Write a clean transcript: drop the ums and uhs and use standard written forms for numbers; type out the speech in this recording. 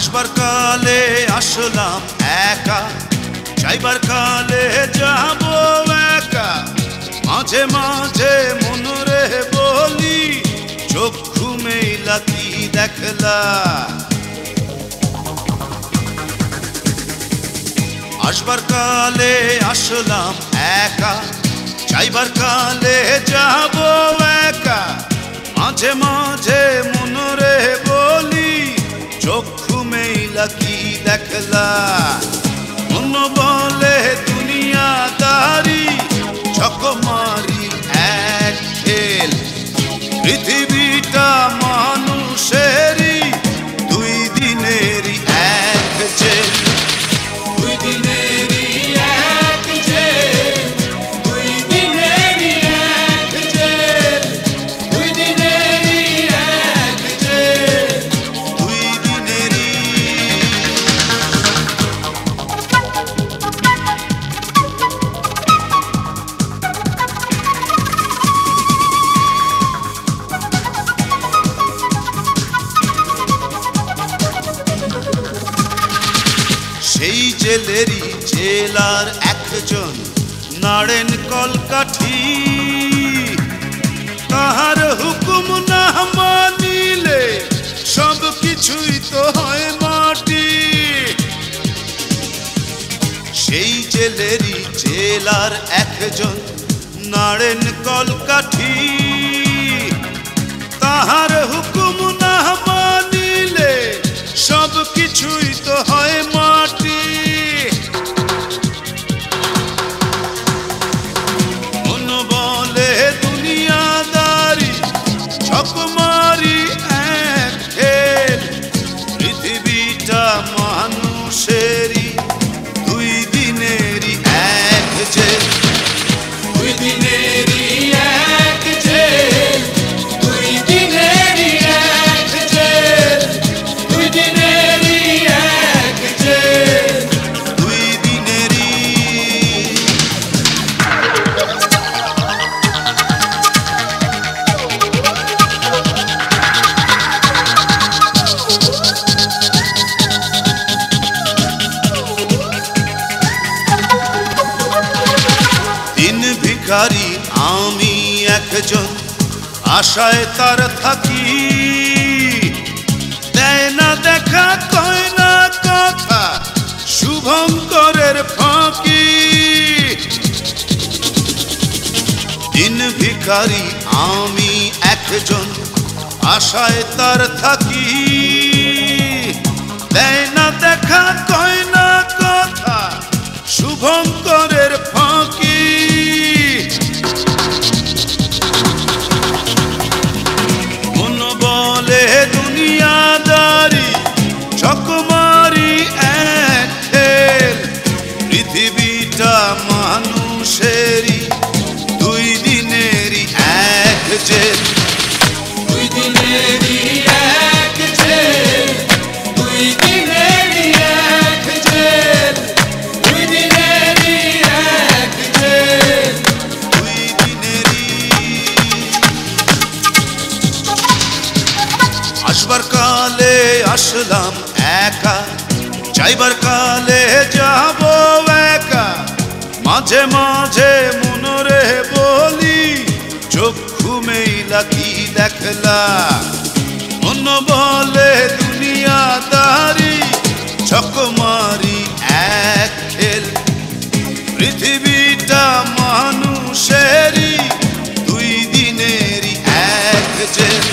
আসবার কালে আসলাম একা, যাইবার কালে যাব একা। মাঝে মাঝে মনরে বলি, চক্ষু মেলা কি দেখলা। আসবার কালে আসলাম একা, যাইবার কালে যাব একা। মাঝে মাঝে মনরে বলি, চক্ষু মেলা কি দেখলা। মন বলে দুনিয়াদারি, চকমারি এক খেল। পৃথিবীটা মানুষেরই, দুই দিনেরই এক জেল। দুই দিনেরই এক জেল, দুই দিনেরই এক জেল, দুই দিনেরই এক জেল, দুই দিনেরই। সেই জেলেরই জেলার একজন নাড়েন কলকাঠি। তাহার হুকুম না মানিলে সব কিছুই তো হয় মাটি। সেই জেলেরই জেলার একজন নাড়েন কলকাঠি। তাহার হুকুম না মানিলে সব কিছুই তো হয় মাটি। মন বলে দুনিয়াদারি, চকমারি এক খেল। পৃথিবীটা মানুষেরই, দুই দিনেরই এক জেল। দুই দিনেরই এক জেল, দুই দিনেরই এক জেল, দুই দিনেরই এক জেল, দুই দিনেরই। দিন ভিখারি আমি একজন, আশায় তার থাকি। দেয় না দেখা, কয় না কথা, শুভঙ্করের ফাঁকি। দিন ভিখারি আমি একজন, আশায় তার থাকি। দেয় না দেখা, কয় না কথা, শুভঙ্করের ফাঁকি। মন বলে দুনিয়াদারি, চকমারি এক খেল। পৃথিবীটা মানুষেরই, দুই দিনেরই এক জেল। দুই দিনেরই এক জেল, দুই দিনেরই এক জেল, দুই দিনেরই এক জেল, দুই দিনেরই। আসবার কালে আসলাম একা, যাইবার কালে যাব একা। মাঝে মাঝে মনরে বলি, চক্ষু মেলা কি দেখলা। মন বলে দুনিয়াদারি, চকমারি এক খেল। পৃথিবীটা মানুষেরই, দুই দিনেরই এক জেল।